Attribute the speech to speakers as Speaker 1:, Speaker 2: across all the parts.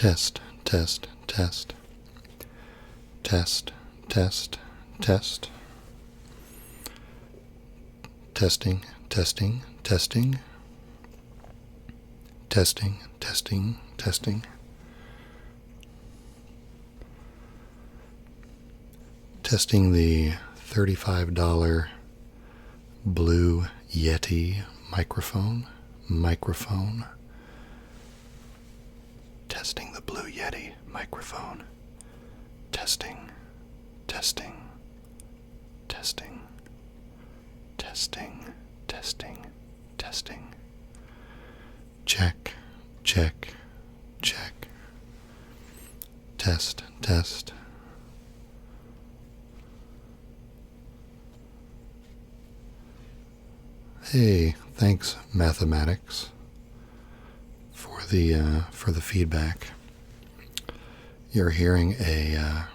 Speaker 1: Test, test, test. Test, test, test. Testing, testing, testing. Testing, testing, testing. Testing the $35 Blue Yeti microphone. Testing the Blue Yeti microphone. Testing, testing, testing, testing, testing, testing. Check, check, check. Test, test. Hey, thanks mathematics for the feedback. You're hearing a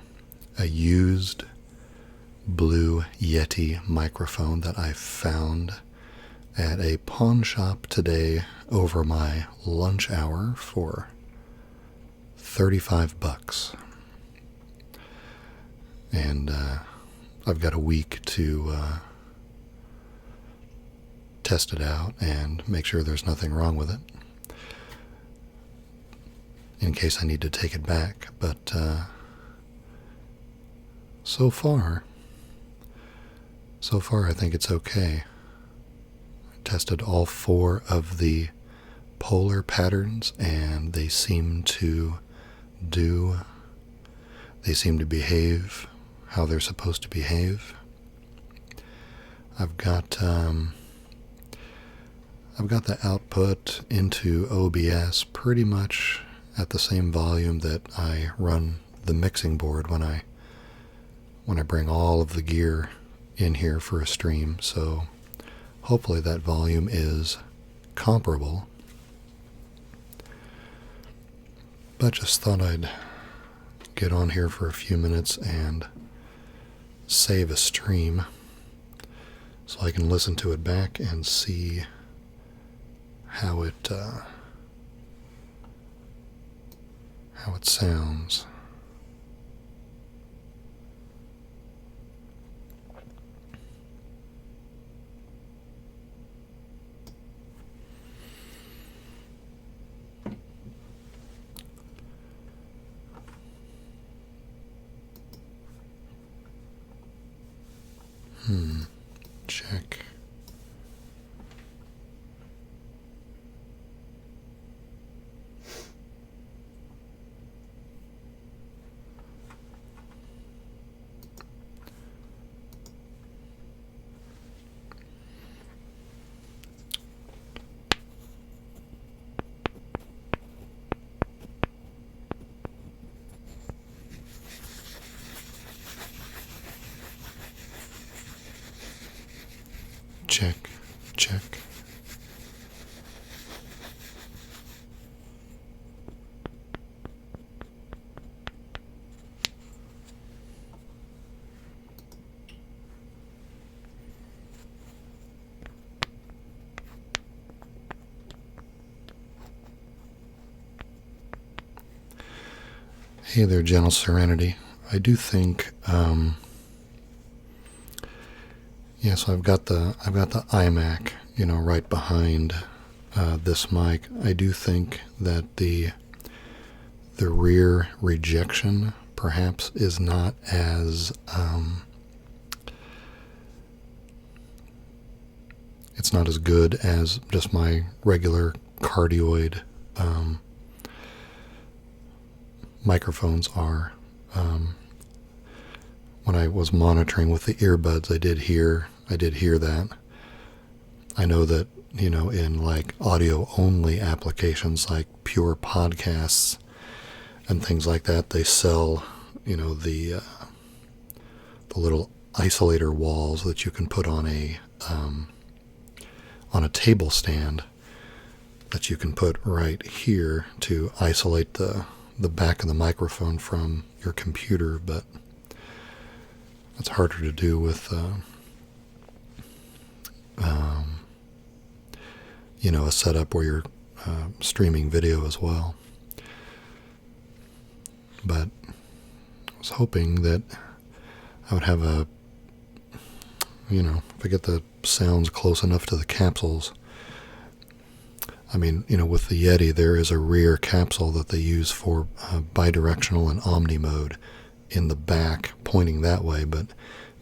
Speaker 1: used Blue Yeti microphone that I found at a pawn shop today over my lunch hour for $35. And I've got a week to test it out and make sure there's nothing wrong with it, in case I need to take it back. But so far I think it's okay. I tested all 4 of the polar patterns, and they seem to behave how they're supposed to behave. I've got the output into OBS pretty much at the same volume that I run the mixing board when I bring all of the gear in here for a stream, so hopefully that volume is comparable. But just thought I'd get on here for a few minutes and save a stream so I can listen to it back and see how it sounds. Check. Check, check. Hey there, gentle serenity. I do think, so I've got the iMac, right behind this mic. I do think that the rear rejection perhaps is not as it's not as good as just my regular cardioid microphones are. When I was monitoring with the earbuds, I did hear that. I know that, in like audio only applications like pure podcasts and things like that, they sell, the little isolator walls that you can put on a table stand that you can put right here to isolate the back of the microphone from your computer, but that's harder to do with a setup where you're streaming video as well. but I was hoping that I would have a, if I get the sounds close enough to the capsules. I mean, with the Yeti, there is a rear capsule that they use for bidirectional and omni mode in the back, pointing that way, but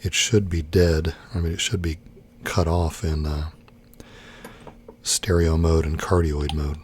Speaker 1: it should be dead. I mean, it should be cut off in stereo mode and cardioid mode.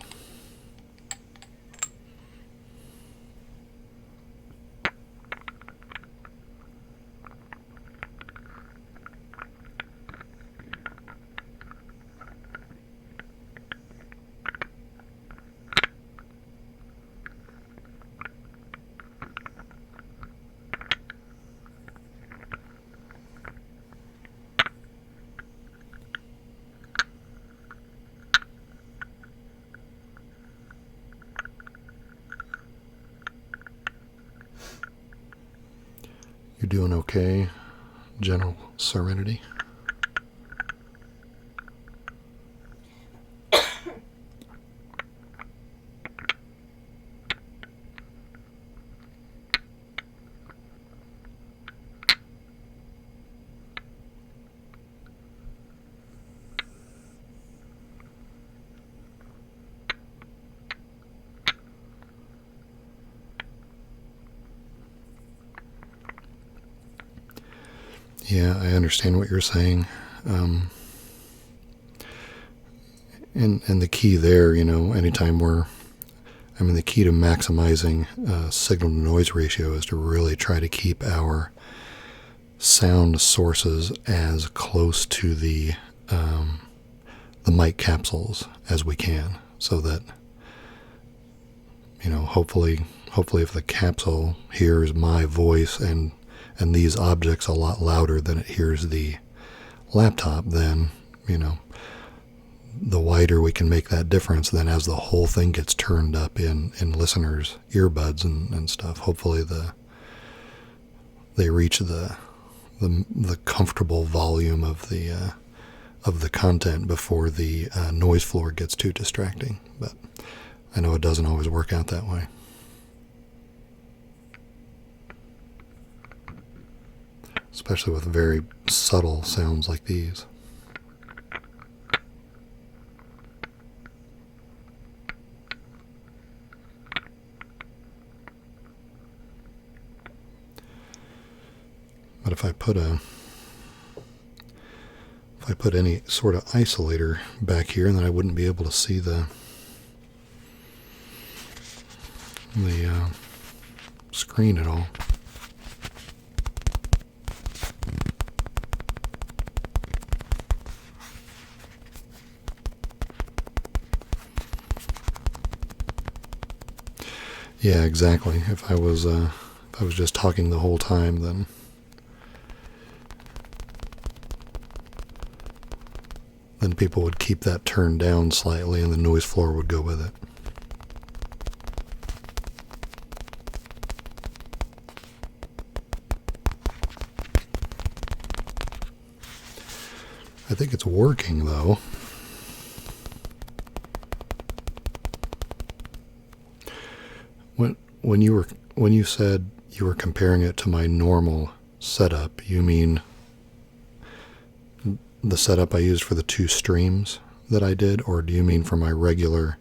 Speaker 1: You doing okay, General Serenity? Yeah, I understand what you're saying. And the key there, anytime the key to maximizing signal to noise ratio is to really try to keep our sound sources as close to the mic capsules as we can, so that, hopefully if the capsule hears my voice and these objects a lot louder than it hears the laptop, then, the wider we can make that difference, then as the whole thing gets turned up in listeners' earbuds and stuff, hopefully they reach the comfortable volume of the content before the noise floor gets too distracting. But I know it doesn't always work out that way. Especially with very subtle sounds like these. But if I put any sort of isolator back here, then I wouldn't be able to see the screen at all. Yeah, exactly. If I was just talking the whole time, then people would keep that turned down slightly, and the noise floor would go with it. I think it's working, though. When you said you were comparing it to my normal setup, you mean the setup I used for the 2 streams that I did, or do you mean for my regular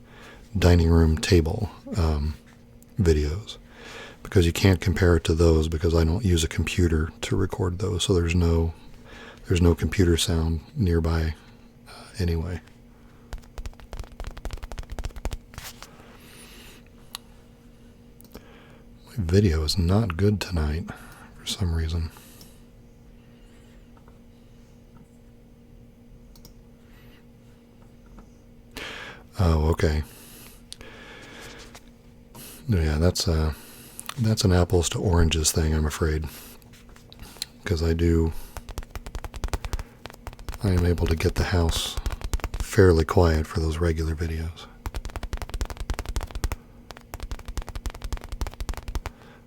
Speaker 1: dining room table videos? Because you can't compare it to those, because I don't use a computer to record those, so there's no computer sound nearby anyway. My video is not good tonight for some reason. Oh, okay. Yeah, that's an apples to oranges thing, I'm afraid. Because I am able to get the house fairly quiet for those regular videos.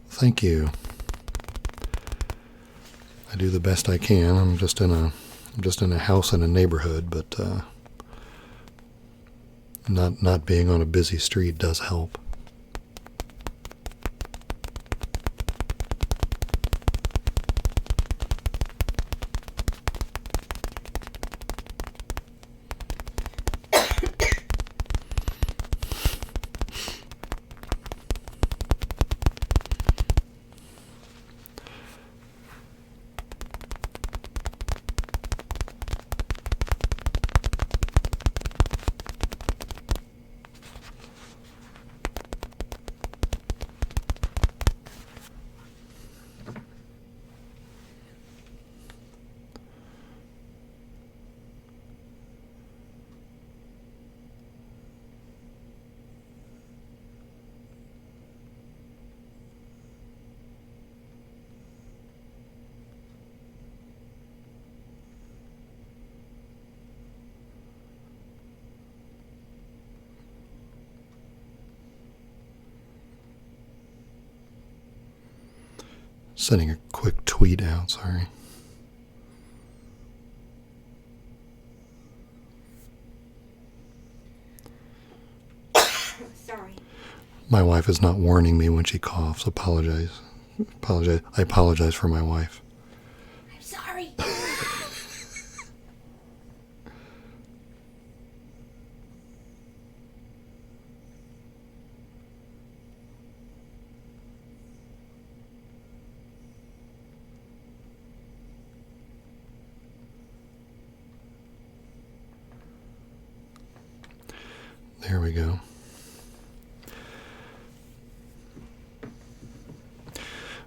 Speaker 1: Thank you. I do the best I can. I'm just in a house in a neighborhood, but not being on a busy street does help. Sending a quick tweet out, sorry.
Speaker 2: Sorry.
Speaker 1: My wife is not warning me when she coughs. Apologize. I apologize for my wife.
Speaker 2: I'm sorry.
Speaker 1: There we go.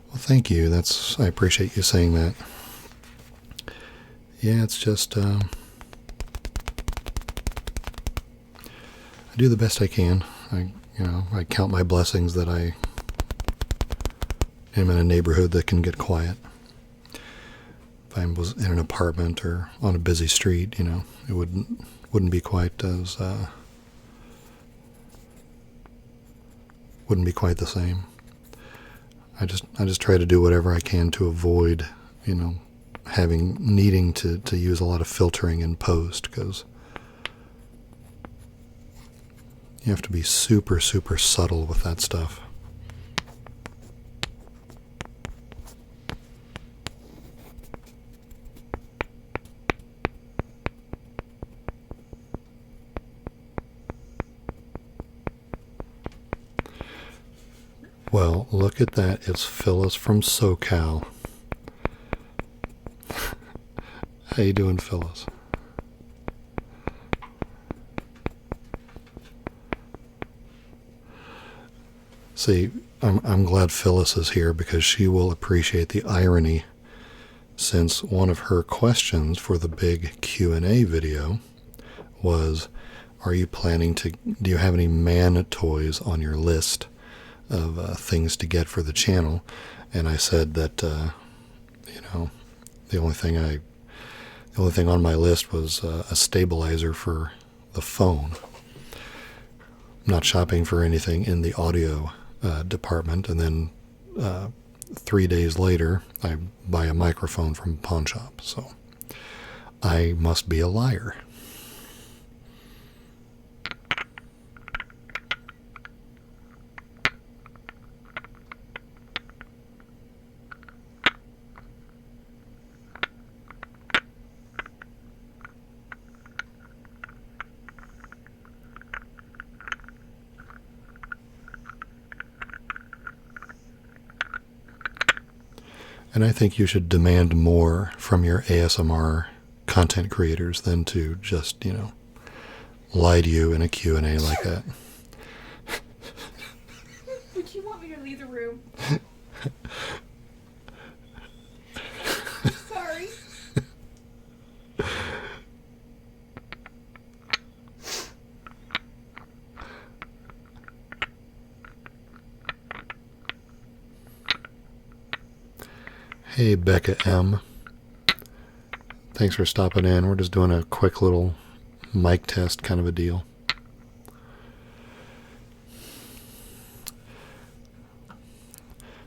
Speaker 1: Well, thank you. I appreciate you saying that. Yeah, it's just, I do the best I can. I count my blessings that I am in a neighborhood that can get quiet. If I was in an apartment or on a busy street, it wouldn't be quite as, wouldn't be quite the same. I just try to do whatever I can to avoid, needing to use a lot of filtering in post, because you have to be super, super subtle with that stuff. Well, look at that. It's Phyllis from SoCal. How you doing, Phyllis? See, I'm glad Phyllis is here because she will appreciate the irony, since one of her questions for the big Q&A video was, do you have any man toys on your list of things to get for the channel? And I said that, the only thing on my list was a stabilizer for the phone. I'm not shopping for anything in the audio department. And then 3 days later, I buy a microphone from a pawn shop. So I must be a liar. And I think you should demand more from your ASMR content creators than to just, lie to you in a Q&A like that.
Speaker 2: Would you want me to leave the room? Sorry.
Speaker 1: Hey, Becca M. Thanks for stopping in. We're just doing a quick little mic test kind of a deal.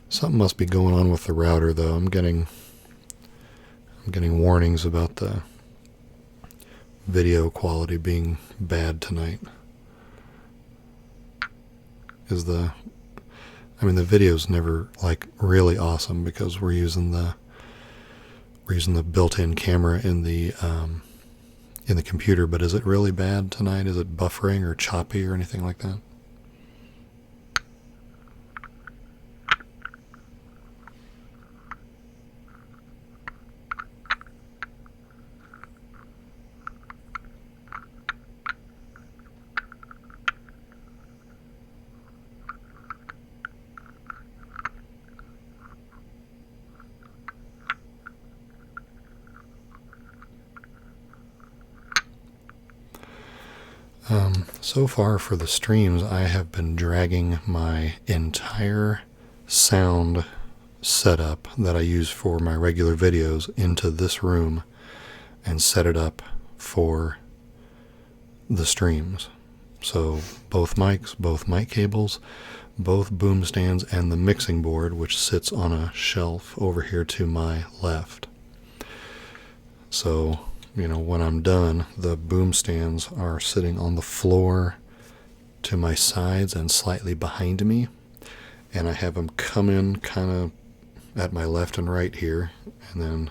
Speaker 1: Something must be going on with the router, though. I'm getting warnings about the video quality being bad tonight. The video's never really awesome because we're using the built-in camera in the computer. But is it really bad tonight? Is it buffering or choppy or anything like that? So far for the streams, I have been dragging my entire sound setup that I use for my regular videos into this room and set it up for the streams. So both mics, both mic cables, both boom stands and the mixing board, which sits on a shelf over here to my left. So, when I'm done, the boom stands are sitting on the floor to my sides and slightly behind me, and I have them come in kind of at my left and right here, and then,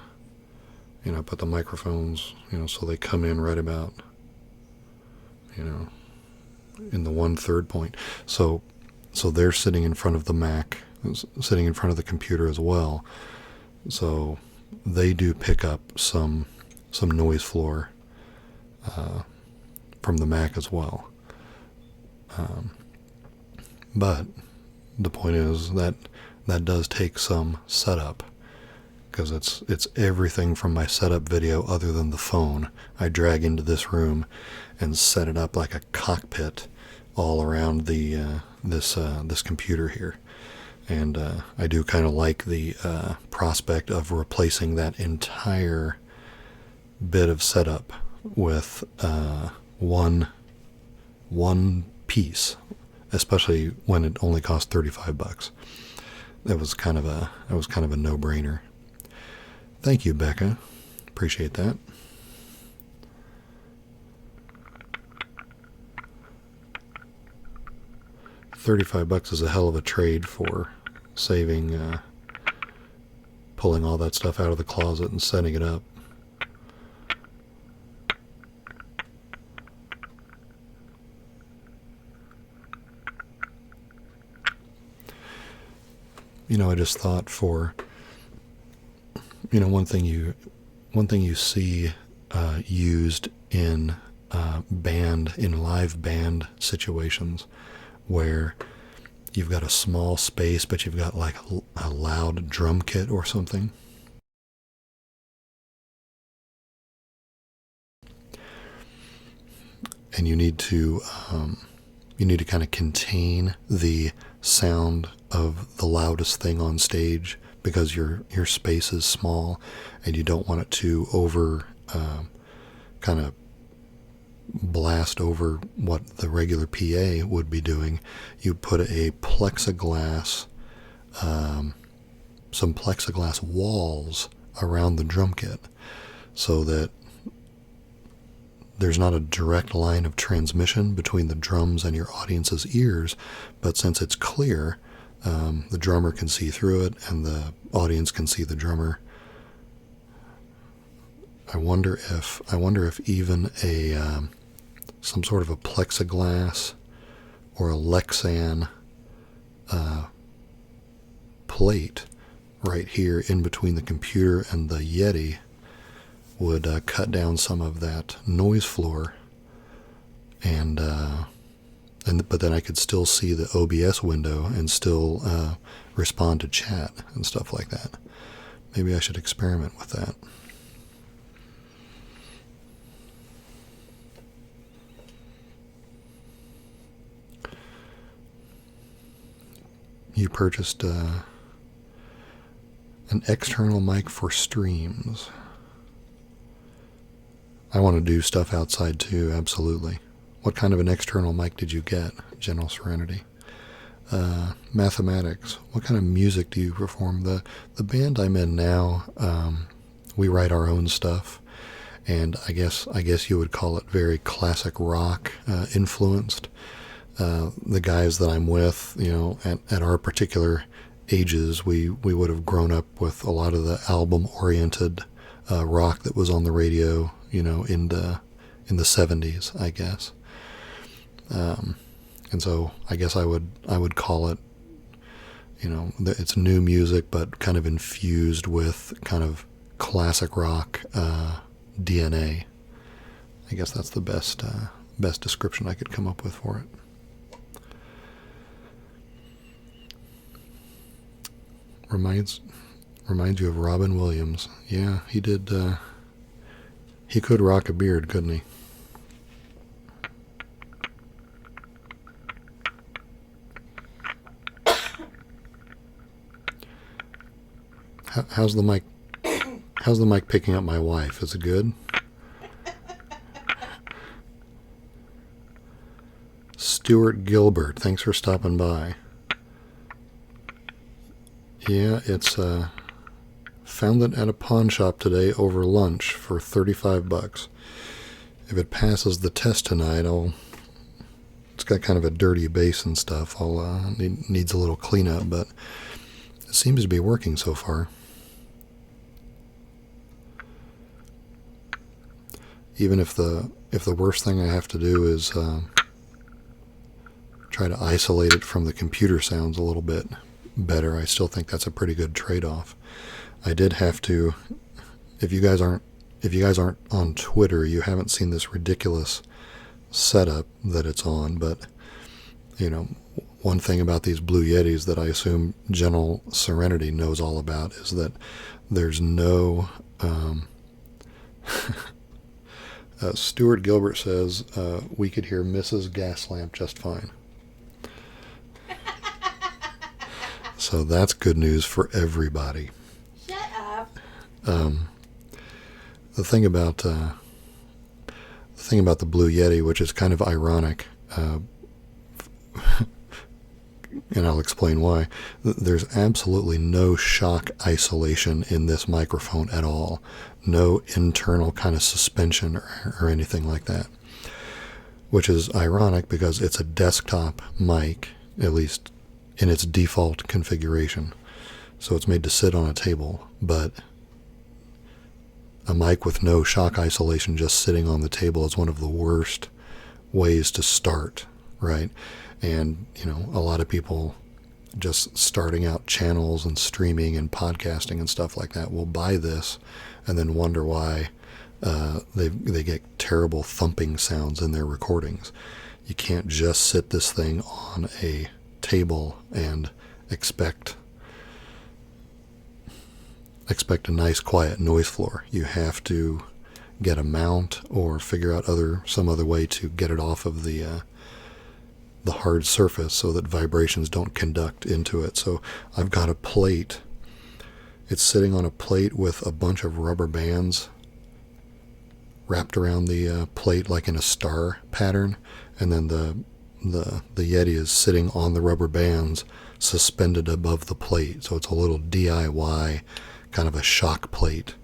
Speaker 1: put the microphones, so they come in right about, in the 1/3 point. So they're sitting in front of the Mac, sitting in front of the computer as well. So they do pick up some noise floor from the Mac as well. But the point is that does take some setup, because it's everything from my setup video other than the phone I drag into this room and set it up like a cockpit all around the this computer here. And I do kind of like the prospect of replacing that entire bit of setup with one piece, especially when it only cost $35. That was kind of a no-brainer. Thank you, Becca. Appreciate that. $35 is a hell of a trade for saving, pulling all that stuff out of the closet and setting it up. I just thought for, one thing you see used in live band situations where you've got a small space, but you've got like a loud drum kit or something. And you need to kind of contain the sound of the loudest thing on stage because your space is small and you don't want it to kind of blast over what the regular PA would be doing. You put a plexiglass, some plexiglass walls around the drum kit so that there's not a direct line of transmission between the drums and your audience's ears, but since it's clear, the drummer can see through it and the audience can see the drummer. I wonder if even some sort of a plexiglass or a Lexan plate right here in between the computer and the Yeti would cut down some of that noise floor, but then I could still see the OBS window and still respond to chat and stuff like that. Maybe I should experiment with that. You purchased an external mic for streams. I want to do stuff outside too, absolutely. What kind of an external mic did you get, General Serenity? Mathematics. What kind of music do you perform? The band I'm in now, we write our own stuff, and I guess you would call it very classic rock influenced. The guys that I'm with, at our particular ages, we would have grown up with a lot of the album-oriented rock that was on the radio, in the 70s, I guess. And so I guess I would call it, it's new music, but kind of infused with kind of classic rock DNA. I guess that's the best description I could come up with for it. Reminds you of Robin Williams. Yeah, he did. He could rock a beard, couldn't he? How's the mic? How's the mic picking up my wife? Is it good? Stuart Gilbert, thanks for stopping by. Yeah, it's found it at a pawn shop today over lunch for $35. If it passes the test tonight, it's got kind of a dirty base and stuff. Needs a little cleanup, but it seems to be working so far. Even if the worst thing I have to do is try to isolate it from the computer sounds a little bit better, I still think that's a pretty good trade-off. I did have to. If you guys aren't on Twitter, you haven't seen this ridiculous setup that it's on. But one thing about these Blue Yetis that I assume General Serenity knows all about is that there's no. Stuart Gilbert says we could hear Mrs. Gaslamp just fine. So that's good news for everybody.
Speaker 2: Shut up.
Speaker 1: The thing about the Blue Yeti, which is kind of ironic, and I'll explain why. There's absolutely no shock isolation in this microphone at all. No internal kind of suspension or anything like that. Which is ironic because it's a desktop mic, at least in its default configuration. So it's made to sit on a table, but a mic with no shock isolation just sitting on the table is one of the worst ways to start, right? And, a lot of people just starting out channels and streaming and podcasting and stuff like that will buy this and then wonder why they get terrible thumping sounds in their recordings. You can't just sit this thing on a table and expect a nice quiet noise floor. You have to get a mount or figure out some other way to get it off of the hard surface so that vibrations don't conduct into it. So I've got a plate. It's sitting on a plate with a bunch of rubber bands wrapped around the plate like in a star pattern, and then the Yeti is sitting on the rubber bands suspended above the plate. So it's a little DIY kind of a shock plate.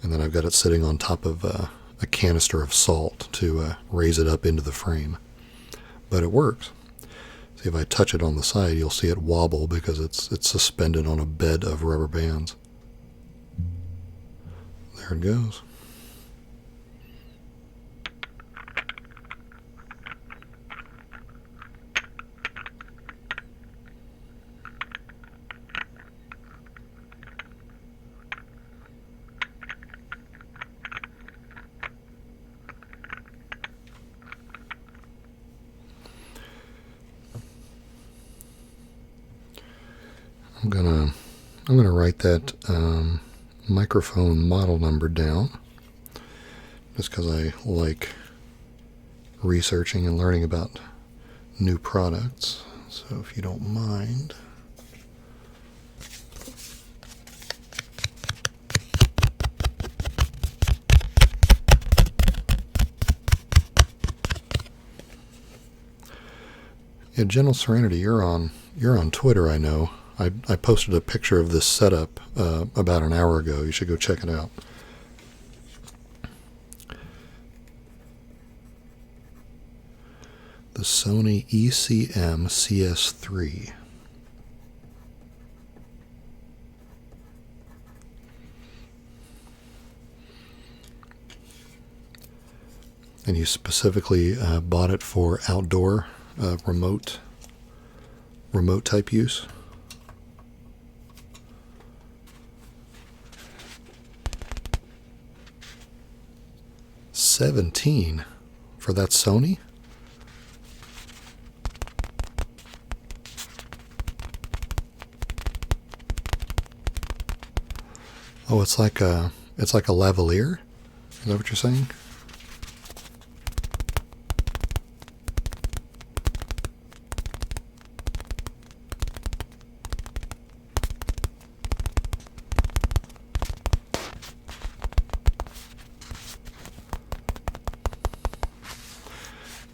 Speaker 1: And then I've got it sitting on top of a canister of salt to raise it up into the frame. But it works. See, if I touch it on the side, you'll see it wobble because it's suspended on a bed of rubber bands. There it goes. I'm gonna write that microphone model number down, just because I like researching and learning about new products. So if you don't mind. Yeah, Gentle Serenity, you're on Twitter, I know. I posted a picture of this setup about an hour ago. You should go check it out. The Sony ECM CS3. And you specifically bought it for outdoor remote type use? $17 for that Sony? Oh, it's like a lavalier? Is that what you're saying?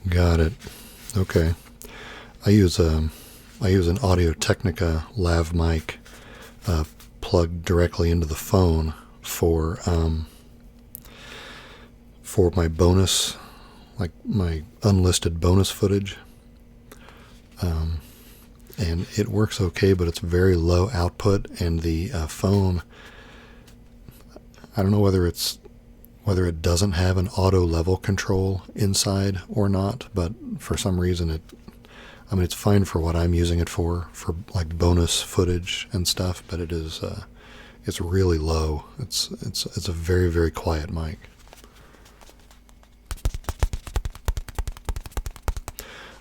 Speaker 1: Got it. Okay. I use an Audio Technica lav mic plugged directly into the phone for my bonus, like my unlisted bonus footage. And it works okay, but it's very low output, and the phone, I don't know whether it doesn't have an auto level control inside or not, but for some reason it's fine for what I'm using it for like bonus footage and stuff, but it's really low. It's a very, very quiet mic.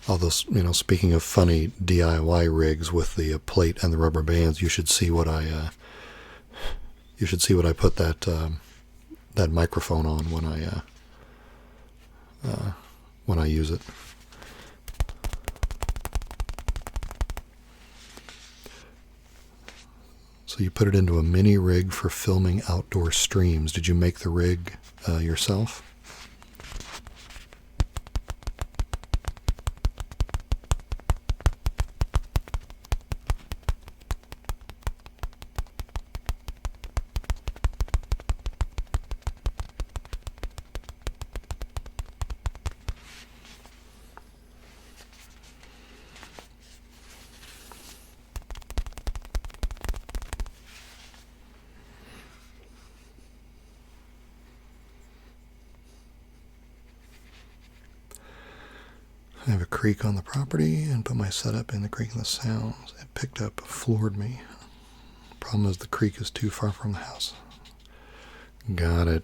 Speaker 1: Although, speaking of funny DIY rigs with the plate and the rubber bands, you should see what I put that microphone on when I use it. So you put it into a mini rig for filming outdoor streams. Did you make the rig yourself? I have a creek on the property and put my setup in the creek, and the sounds it picked up floored me. Problem is the creek is too far from the house. Got it.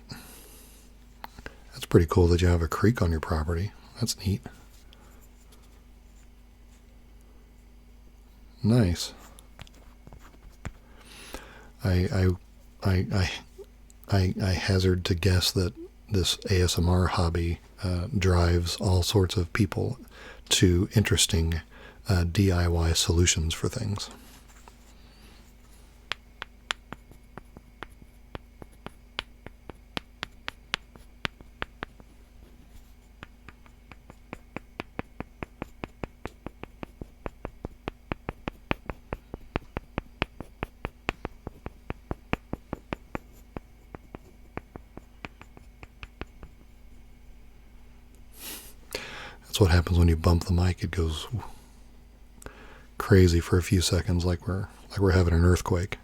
Speaker 1: That's pretty cool that you have a creek on your property. That's neat. Nice. I hazard to guess that this ASMR hobby drives all sorts of people to interesting DIY solutions for things. That's what happens when you bump the mic. It goes crazy for a few seconds, like we're having an earthquake.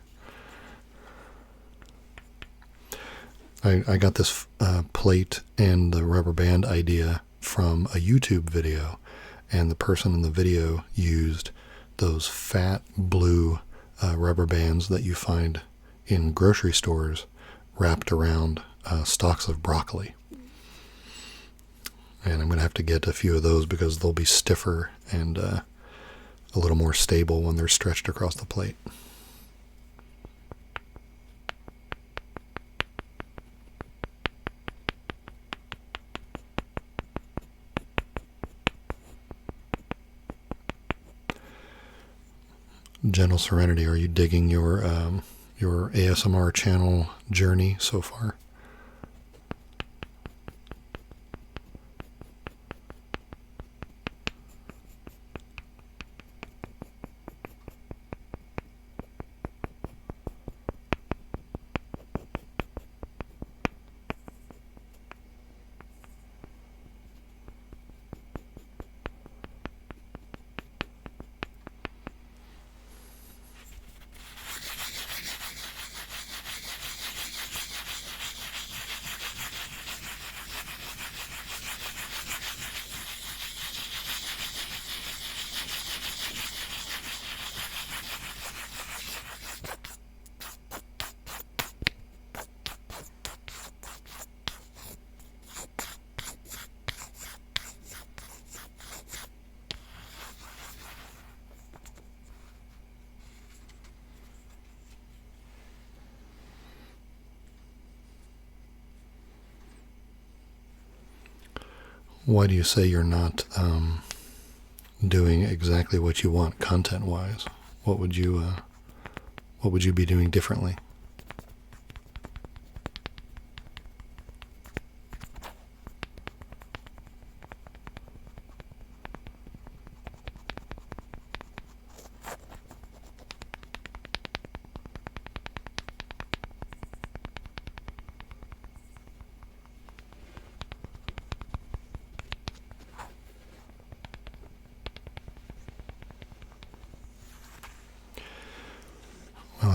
Speaker 1: I got this plate and the rubber band idea from a YouTube video, and the person in the video used those fat blue rubber bands that you find in grocery stores wrapped around stalks of broccoli. And I'm going to have to get a few of those because they'll be stiffer and a little more stable when they're stretched across the plate. Gentle Serenity, are you digging your ASMR channel journey so far? Why do you say you're not doing exactly what you want content-wise? What would you be doing differently?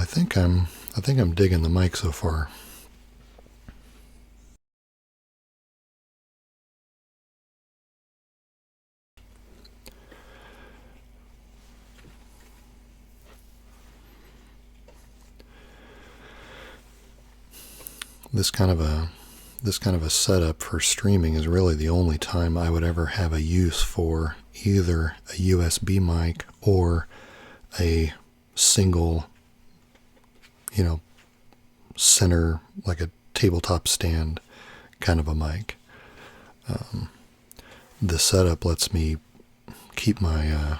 Speaker 1: I think I'm digging the mic so far. This kind of a setup for streaming is really the only time I would ever have a use for either a USB mic or a single, center, like a tabletop stand kind of a mic. This setup lets me keep my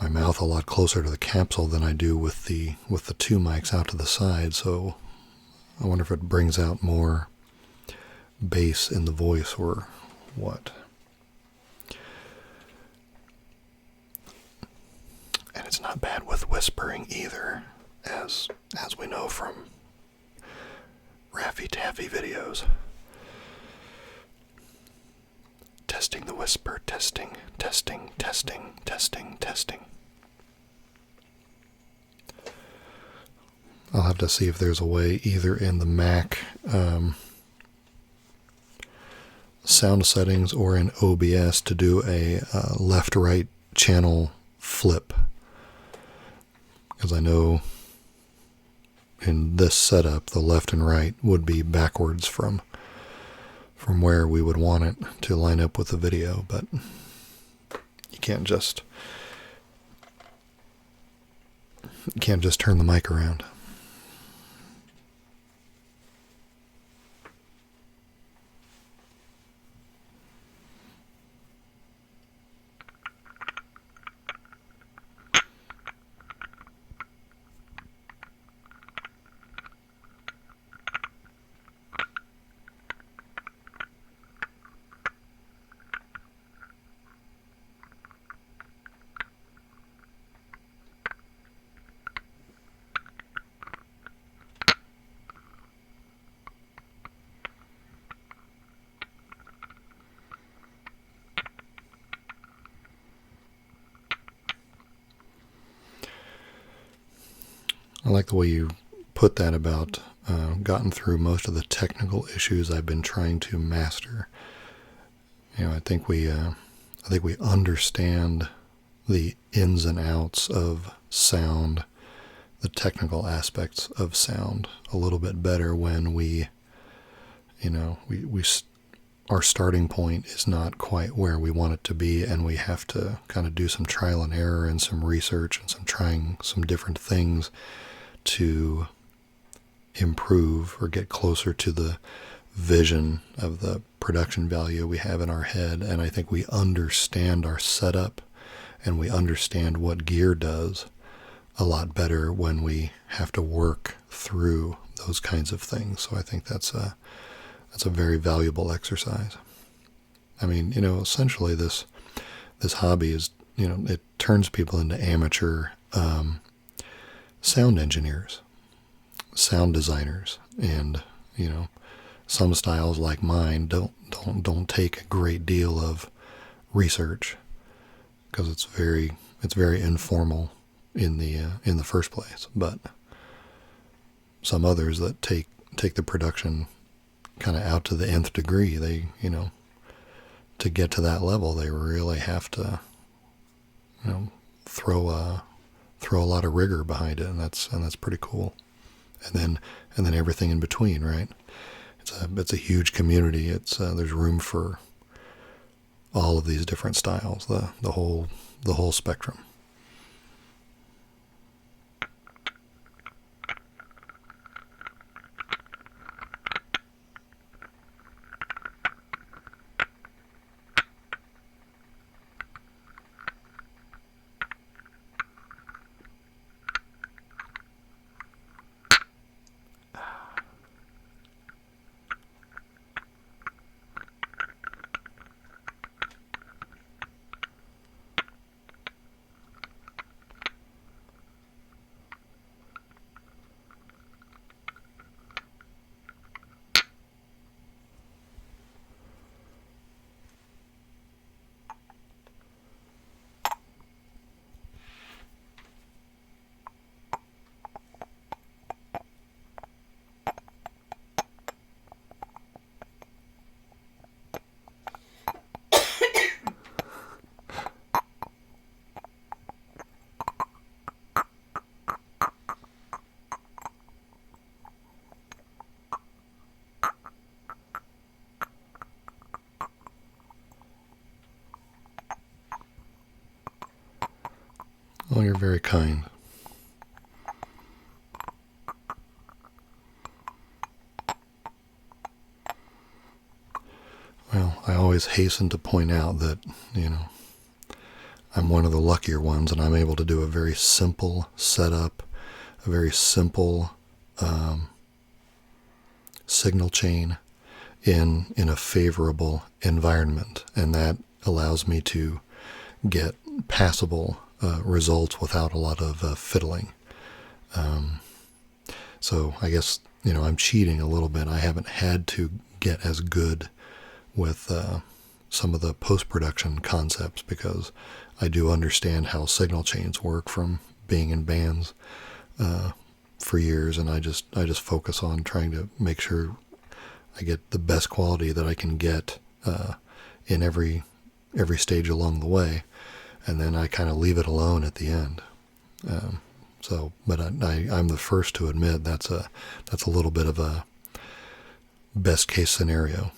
Speaker 1: mouth a lot closer to the capsule than I do with the two mics out to the side, so I wonder if it brings out more bass in the voice or what. And it's not bad with whispering either, as we know from Raffy Taffy videos. Testing the whisper, testing, testing, testing, testing, testing. I'll have to see if there's a way either in the Mac sound settings or in OBS to do a left-right channel flip. Because I know in this setup, the left and right would be backwards from where we would want it to line up with the video, but you can't just turn the mic around. I like the way you put that about gotten through most of the technical issues I've been trying to master. I think we understand the ins and outs of sound, the technical aspects of sound a little bit better when our starting point is not quite where we want it to be, and we have to kind of do some trial and error and some research and some trying some different things to improve or get closer to the vision of the production value we have in our head. And I think we understand our setup and we understand what gear does a lot better when we have to work through those kinds of things. So I think that's a very valuable exercise. I mean, essentially this hobby is, it turns people into amateur sound engineers, sound designers, and some styles like mine don't take a great deal of research because it's very informal in the first place. But some others that take the production kind of out to the nth degree, they to get to that level, they really have to throw a lot of rigor behind it, and that's pretty cool. And then everything in between, right? It's a huge community. There's room for all of these different styles, the whole spectrum. Oh, you're very kind. Well, I always hasten to point out that, I'm one of the luckier ones, and I'm able to do a very simple setup, a very simple signal chain in a favorable environment, and that allows me to get passable results without a lot of fiddling. So I guess, I'm cheating a little bit. I haven't had to get as good with some of the post-production concepts because I do understand how signal chains work from being in bands for years, and I just focus on trying to make sure I get the best quality that I can get in every stage along the way, and then I kind of leave it alone at the end. But I'm the first to admit that's a little bit of a best case scenario.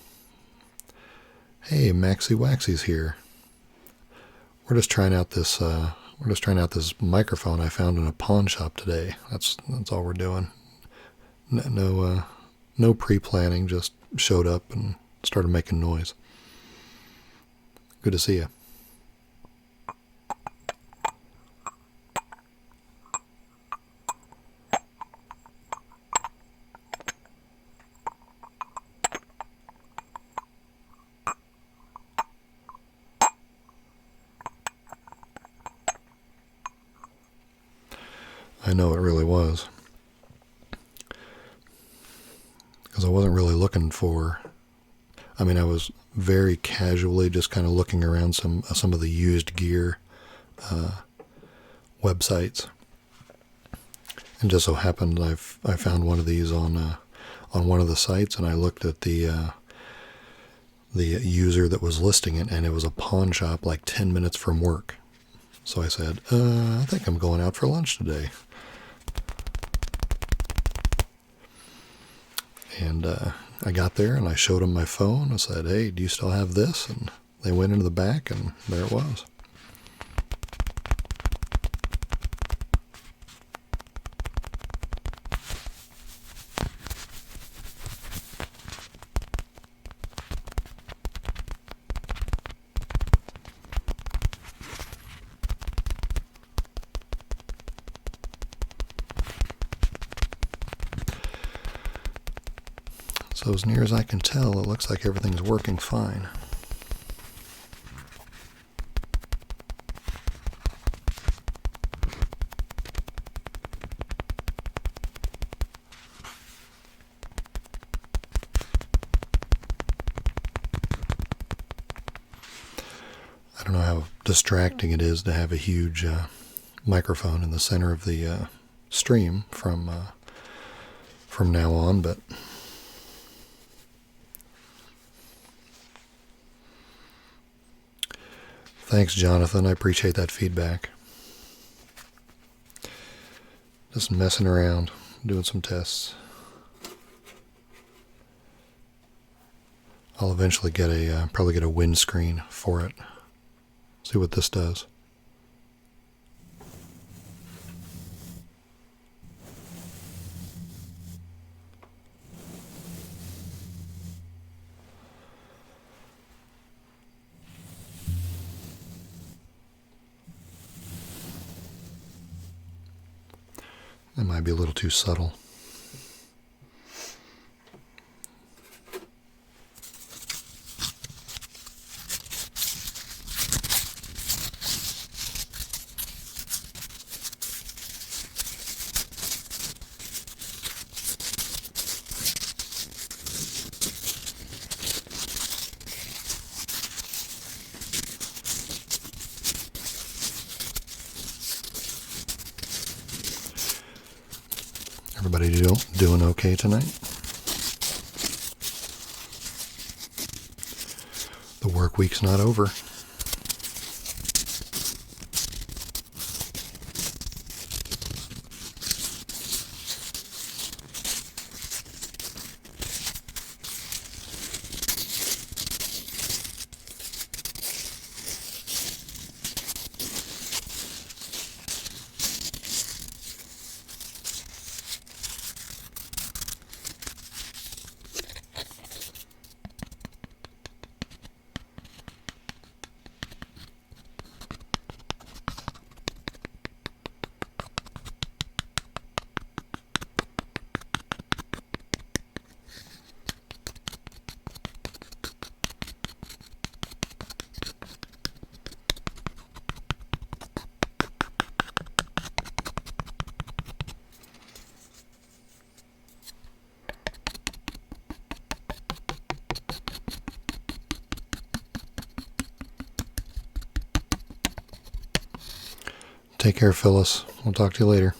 Speaker 1: Hey, Maxie Waxy's here. We're just trying out this microphone I found in a pawn shop today. That's all we're doing. No pre-planning. Just showed up and started making noise. Good to see you. I know it really was. Because I wasn't really looking for... I was very casually just kind of looking around some of the used gear websites. And just so happened I found one of these on one of the sites, and I looked at the user that was listing it, and it was a pawn shop like 10 minutes from work. So I said, I think I'm going out for lunch today. And I got there and I showed them my phone. I said, hey, do you still have this? And they went into the back, and there it was. So as near as I can tell, it looks like everything's working fine. I don't know how distracting it is to have a huge microphone in the center of the stream from now on, but thanks, Jonathan. I appreciate that feedback. Just messing around, doing some tests. I'll eventually probably get a windscreen for it. See what this does. That might be a little too subtle. Everybody doing okay tonight? The work week's not over. Take care, Phyllis. We'll talk to you later.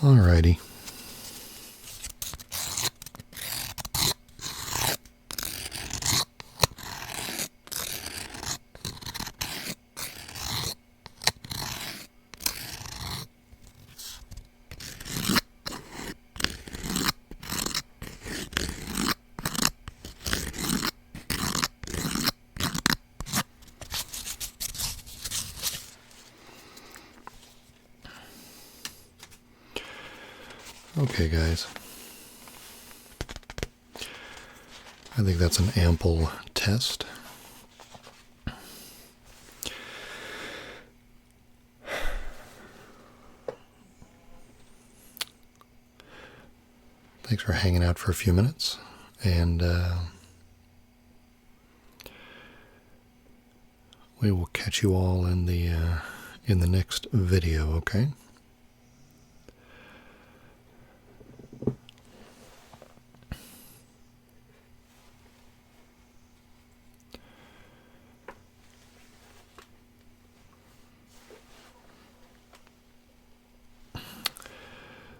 Speaker 1: Alrighty. Okay, guys. I think that's an ample test. Thanks for hanging out for a few minutes, and we will catch you all in the next video, okay?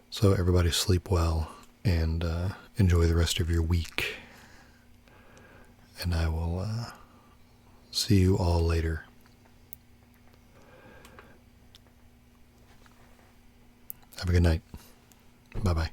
Speaker 1: So everybody sleep well and enjoy the rest of your week. And I will see you all later. Have a good night. Bye-bye.